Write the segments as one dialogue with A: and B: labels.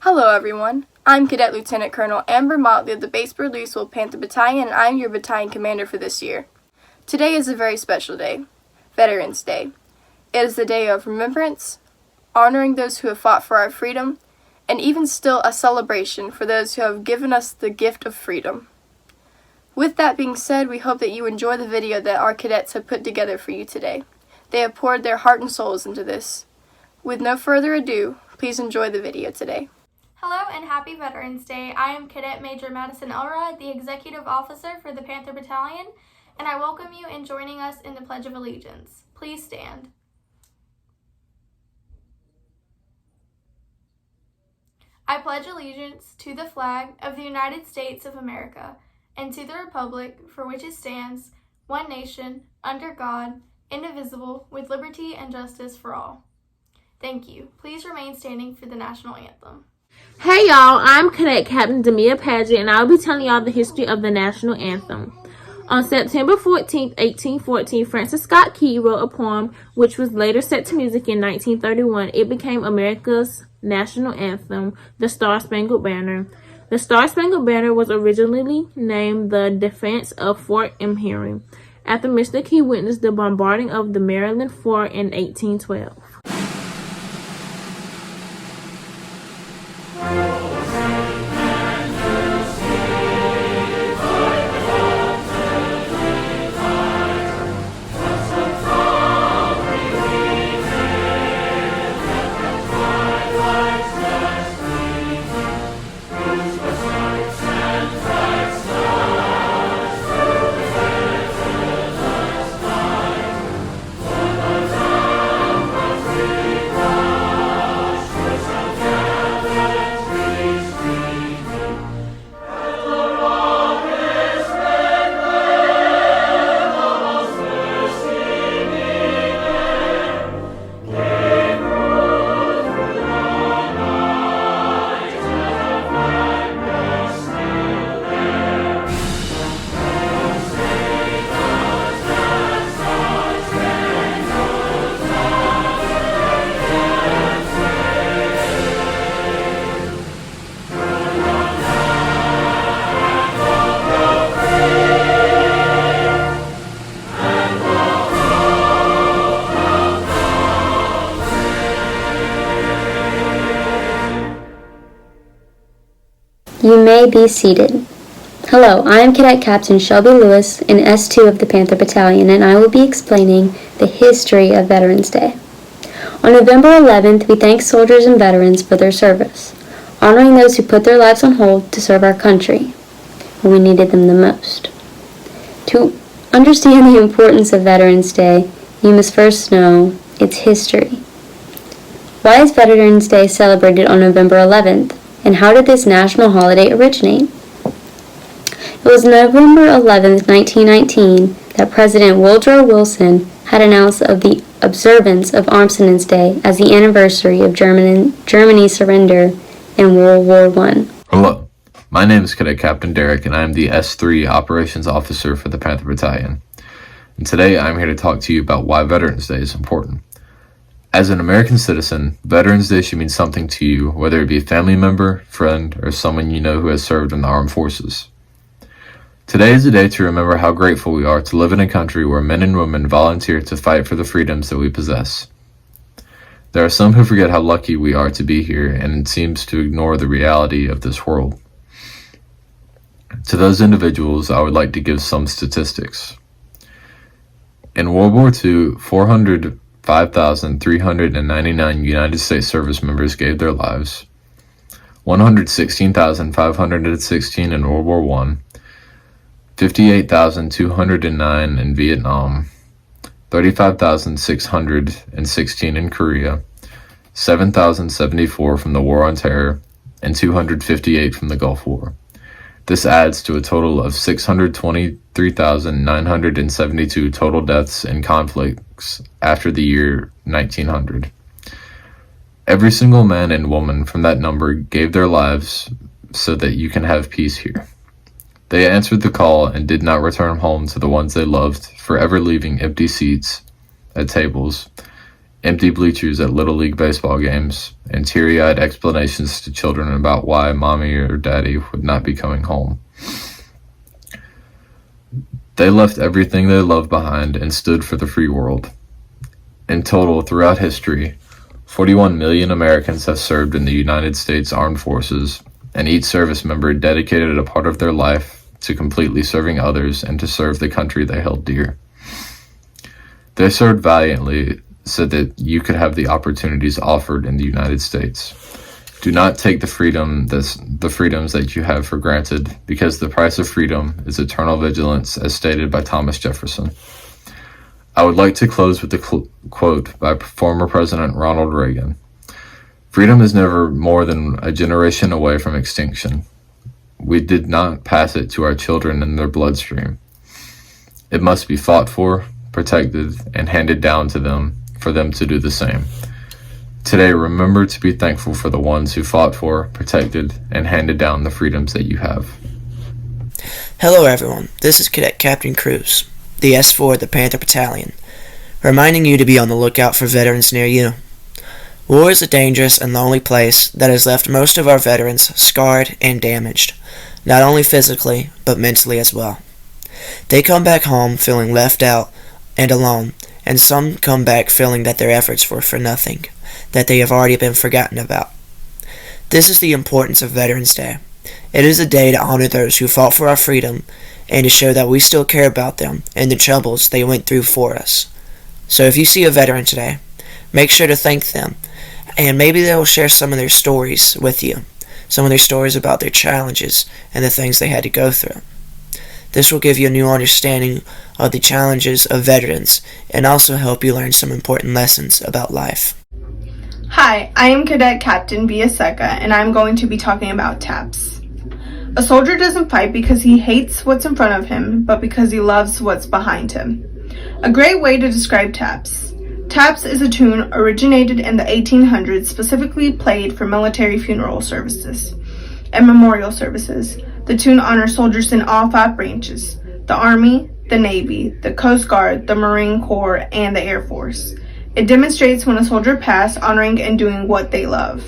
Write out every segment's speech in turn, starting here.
A: Hello everyone, I'm Cadet Lieutenant Colonel Amber Motley of the BLHS Panther Battalion, and I'm your battalion commander for this year. Today is a very special day, Veterans Day. It is a day of remembrance, honoring those who have fought for our freedom, and even still a celebration for those who have given us the gift of freedom. With that being said, we hope that you enjoy the video that our cadets have put together for you today. They have poured their heart and souls into this. With no further ado, please enjoy the video today.
B: Hello and happy Veterans Day. I am Cadet Major Madison Elrod, the Executive Officer for the Panther Battalion, and I welcome you in joining us in the Pledge of Allegiance. Please stand. I pledge allegiance to the flag of the United States of America and to the republic for which it stands, one nation, under God, indivisible, with liberty and justice for all. Thank you. Please remain standing for the national anthem.
C: Hey y'all, I'm Cadet Captain Demia Paget, and I'll be telling y'all the history of the national anthem. On September 14, 1814, Francis Scott Key wrote a poem which was later set to music in 1931. It became America's national anthem, the Star-Spangled Banner. The Star-Spangled Banner was originally named the Defense of Fort Emory, after Mr. Key witnessed the bombarding of the Maryland fort in 1812.
D: You may be seated. Hello, I am Cadet Captain Shelby Lewis in S2 of the Panther Battalion, and I will be explaining the history of Veterans Day. On November 11th, we thank soldiers and veterans for their service, honoring those who put their lives on hold to serve our country when we needed them the most. To understand the importance of Veterans Day, you must first know its history. Why is Veterans Day celebrated on November 11th? And how did this national holiday originate? It was November 11, 1919, that President Woodrow Wilson had announced of the observance of Armistice Day as the anniversary of Germany's surrender in World War I.
E: Hello, my name is Cadet Captain Derek, and I am the S3 Operations Officer for the Panther Battalion. And today I'm here to talk to you about why Veterans Day is important. As an American citizen, Veterans Day should mean something to you, whether it be a family member, friend, or someone you know who has served in the armed forces. Today is a day to remember how grateful we are to live in a country where men and women volunteer to fight for the freedoms that we possess. There are some who forget how lucky we are to be here and seems to ignore the reality of this world. To those individuals, I would like to give some statistics. In World War II, 5,399 United States service members gave their lives, 116,516 in World War I, 58,209 in Vietnam, 35,616 in Korea, 7,074 from the War on Terror, and 258 from the Gulf War. This adds to a total of 623,972 total deaths in conflicts after the year 1900. Every single man and woman from that number gave their lives so that you can have peace here. They answered the call and did not return home to the ones they loved, forever leaving empty seats at tables empty bleachers at Little League baseball games, and teary-eyed explanations to children about why mommy or daddy would not be coming home. They left everything they loved behind and stood for the free world. In total, throughout history, 41 million Americans have served in the United States Armed Forces, and each service member dedicated a part of their life to completely serving others and to serve the country they held dear. They served valiantly so that you could have the opportunities offered in the United States. Do not take the freedoms that you have for granted, because the price of freedom is eternal vigilance, as stated by Thomas Jefferson. I would like to close with a quote by former President Ronald Reagan. Freedom is never more than a generation away from extinction. We did not pass it to our children in their bloodstream. It must be fought for, protected, and handed down to them for them to do the same. Today, remember to be thankful for the ones who fought for, protected, and handed down the freedoms that you have.
F: Hello everyone, this is Cadet Captain Cruz, the S4 of the Panther Battalion, reminding you to be on the lookout for veterans near you. War is a dangerous and lonely place that has left most of our veterans scarred and damaged, not only physically, but mentally as well. They come back home feeling left out and alone, and some come back feeling that their efforts were for nothing, that they have already been forgotten about. This is the importance of Veterans Day. It is a day to honor those who fought for our freedom and to show that we still care about them and the troubles they went through for us. So if you see a veteran today, make sure to thank them, and maybe they will share some of their stories with you, some of their stories about their challenges and the things they had to go through. This will give you a new understanding of the challenges of veterans and also help you learn some important lessons about life.
B: Hi, I am Cadet Captain Biaseka, and I'm going to be talking about TAPS. A soldier doesn't fight because he hates what's in front of him, but because he loves what's behind him. A great way to describe TAPS. TAPS is a tune originated in the 1800s, specifically played for military funeral services and memorial services. The tune honors soldiers in all 5 branches: the Army, the Navy, the Coast Guard, the Marine Corps, and the Air Force. It demonstrates when a soldier passed, honoring and doing what they love.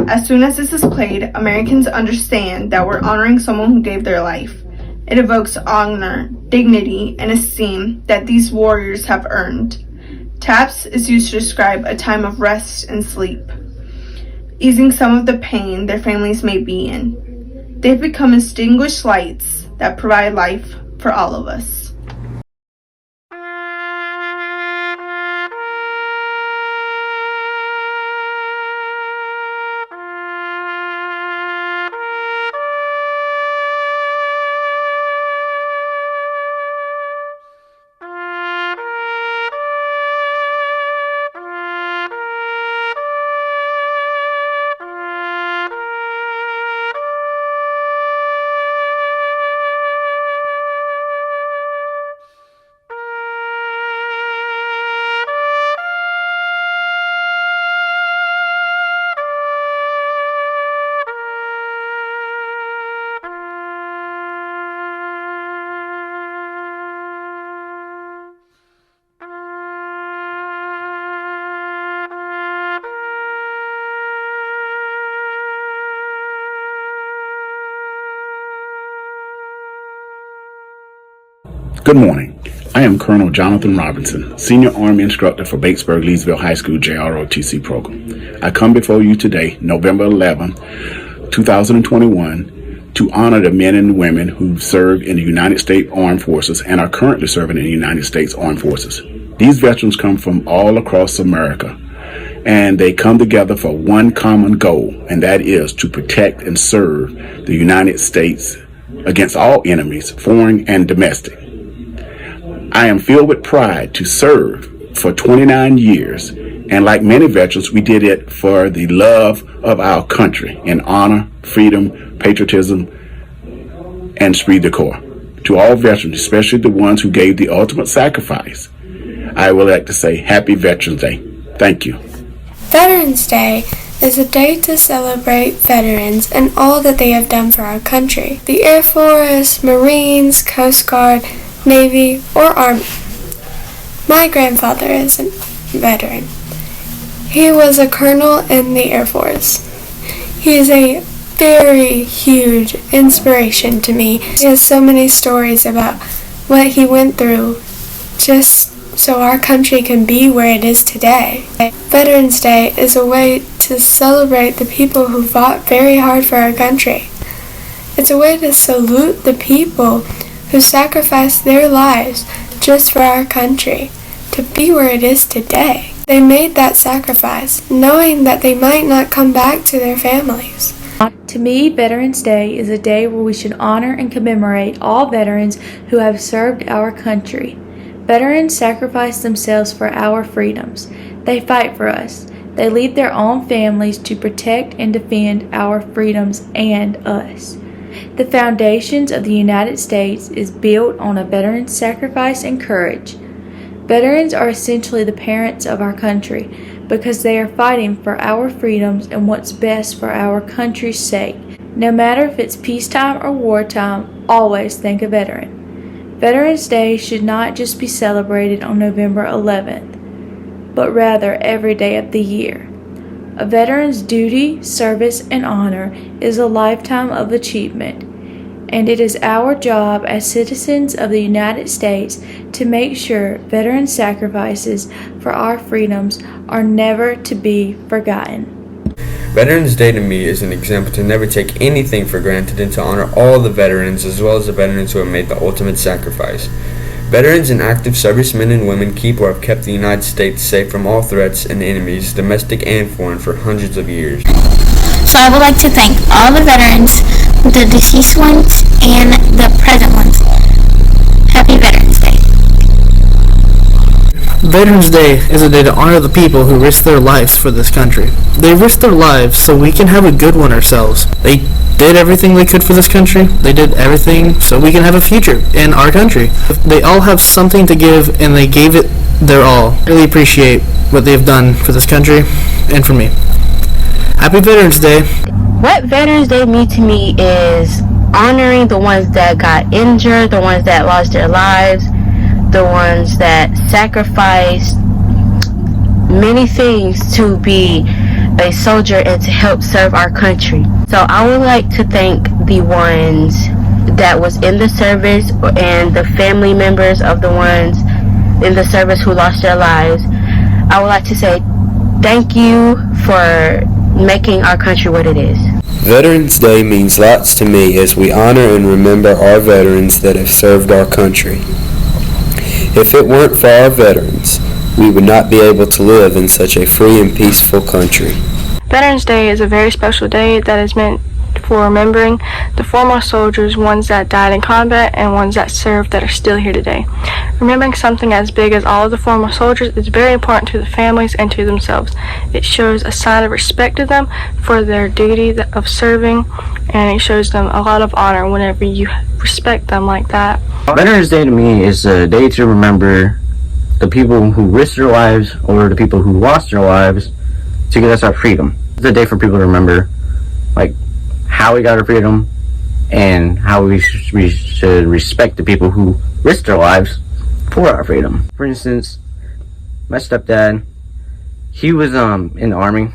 B: As soon as this is played, Americans understand that we're honoring someone who gave their life. It evokes honor, dignity, and esteem that these warriors have earned. TAPS is used to describe a time of rest and sleep, easing some of the pain their families may be in. They've become extinguished lights that provide life for all of us.
G: Good morning. I am Colonel Jonathan Robinson, Senior Army Instructor for Batesburg-Leesville High School JROTC program. I come before you today, November 11, 2021, to honor the men and women who serve in the United States Armed Forces and are currently serving in the United States Armed Forces. These veterans come from all across America, and they come together for one common goal, and that is to protect and serve the United States against all enemies, foreign and domestic. I am filled with pride to serve for 29 years, and like many veterans, we did it for the love of our country in honor, freedom, patriotism, and esprit de corps. To all veterans, especially the ones who gave the ultimate sacrifice, I would like to say Happy Veterans Day. Thank you.
H: Veterans Day is a day to celebrate veterans and all that they have done for our country. The Air Force, Marines, Coast Guard, Navy, or Army. My grandfather is a veteran. He was a colonel in the Air Force. He is a very huge inspiration to me. He has so many stories about what he went through just so our country can be where it is today. Veterans Day is a way to celebrate the people who fought very hard for our country. It's a way to salute the people who sacrificed their lives just for our country to be where it is today. They made that sacrifice knowing that they might not come back to their families.
I: To me, Veterans Day is a day where we should honor and commemorate all veterans who have served our country. Veterans sacrifice themselves for our freedoms. They fight for us. They leave their own families to protect and defend our freedoms and us. The foundations of the United States is built on a veteran's sacrifice and courage. Veterans are essentially the parents of our country because they are fighting for our freedoms and what's best for our country's sake. No matter if it's peacetime or wartime, always thank a veteran. Veterans Day should not just be celebrated on November 11th, but rather every day of the year. A veteran's duty, service, and honor is a lifetime of achievement, and it is our job as citizens of the United States to make sure veteran sacrifices for our freedoms are never to be forgotten.
J: Veterans Day to me is an example to never take anything for granted and to honor all the veterans as well as the veterans who have made the ultimate sacrifice. Veterans and active servicemen and women keep or have kept the United States safe from all threats and enemies, domestic and foreign, for hundreds of years.
K: So I would like to thank all the veterans, the deceased ones, and the present ones. Happy Veterans Day.
F: Veterans Day is a day to honor the people who risked their lives for this country. They risked their lives so we can have a good one ourselves. They did everything they could for this country. They did everything so we can have a future in our country. They all have something to give, and they gave it their all. I really appreciate what they've done for this country and for me. Happy Veterans Day.
D: What Veterans Day means to me is honoring the ones that got injured, the ones that lost their lives, the ones that sacrificed many things to be a soldier and to help serve our country. So I would like to thank the ones that was in the service and the family members of the ones in the service who lost their lives. I would like to say thank you for making our country what it is.
L: Veterans Day means lots to me as we honor and remember our veterans that have served our country. If it weren't for our veterans, we would not be able to live in such a free and peaceful country.
A: Veterans Day is a very special day that is meant for remembering the foremost soldiers, ones that died in combat and ones that served that are still here today. Remembering something as big as all of the foremost soldiers is very important to the families and to themselves. It shows a sign of respect to them for their duty of serving, and it shows them a lot of honor whenever you respect them like that.
M: Veterans Day to me is a day to remember the people who risked their lives or the people who lost their lives to get us our freedom. It's a day for people to remember, like, how we got our freedom and how we should respect the people who risked their lives for our freedom. For instance, my stepdad, he was in the Army.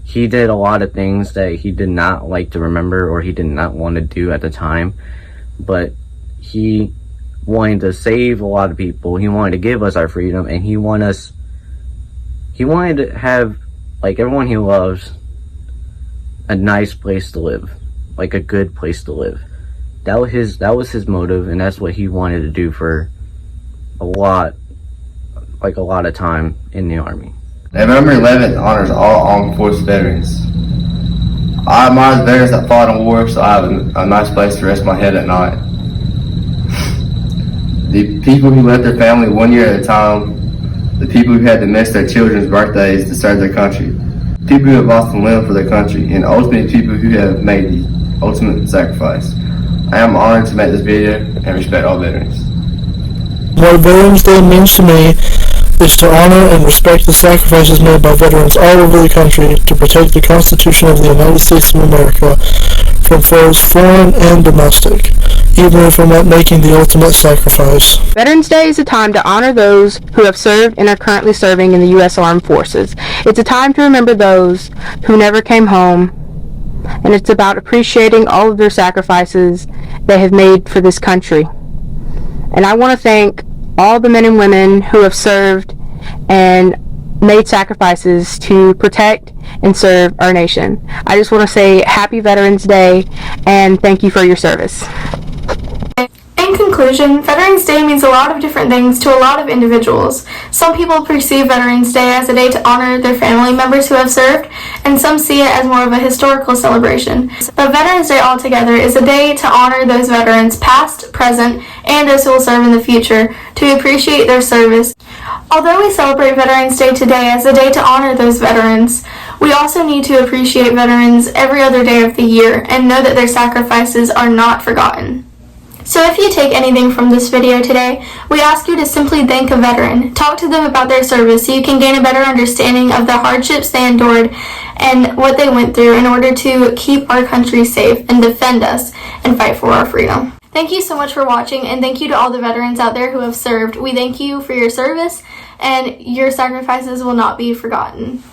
M: He did a lot of things that he did not like to remember or he did not want to do at the time, but he wanted to save a lot of people. He wanted to give us our freedom, and he wanted to have, like, everyone he loves, a nice place to live, like a good place to live. That was his motive, and that's what he wanted to do for a lot of time in the Army.
N: November 11th honors all armed forces veterans. I admire the veterans that fought in war, so I have a nice place to rest my head at night. The people who left their family 1 year at a time, the people who had to miss their children's birthdays to serve their country, people who have lost a limb for their country, and ultimately people who have made the ultimate sacrifice. I am honored to make this video and respect all veterans.
O: What Veterans Day means to me is to honor and respect the sacrifices made by veterans all over the country to protect the Constitution of the United States of America from foes foreign and domestic, even if we're not making the ultimate sacrifice.
P: Veterans Day is a time to honor those who have served and are currently serving in the U.S. Armed Forces. It's a time to remember those who never came home, and it's about appreciating all of their sacrifices they have made for this country. And I want to thank all the men and women who have served and made sacrifices to protect and serve our nation. I just want to say Happy Veterans Day and thank you for your service.
B: In conclusion, Veterans Day means a lot of different things to a lot of individuals. Some people perceive Veterans Day as a day to honor their family members who have served, and some see it as more of a historical celebration. But Veterans Day altogether is a day to honor those veterans past, present, and those who will serve in the future, to appreciate their service. Although we celebrate Veterans Day today as a day to honor those veterans, we also need to appreciate veterans every other day of the year and know that their sacrifices are not forgotten. So if you take anything from this video today, we ask you to simply thank a veteran. Talk to them about their service so you can gain a better understanding of the hardships they endured and what they went through in order to keep our country safe and defend us and fight for our freedom. Thank you so much for watching, and thank you to all the veterans out there who have served. We thank you for your service, and your sacrifices will not be forgotten.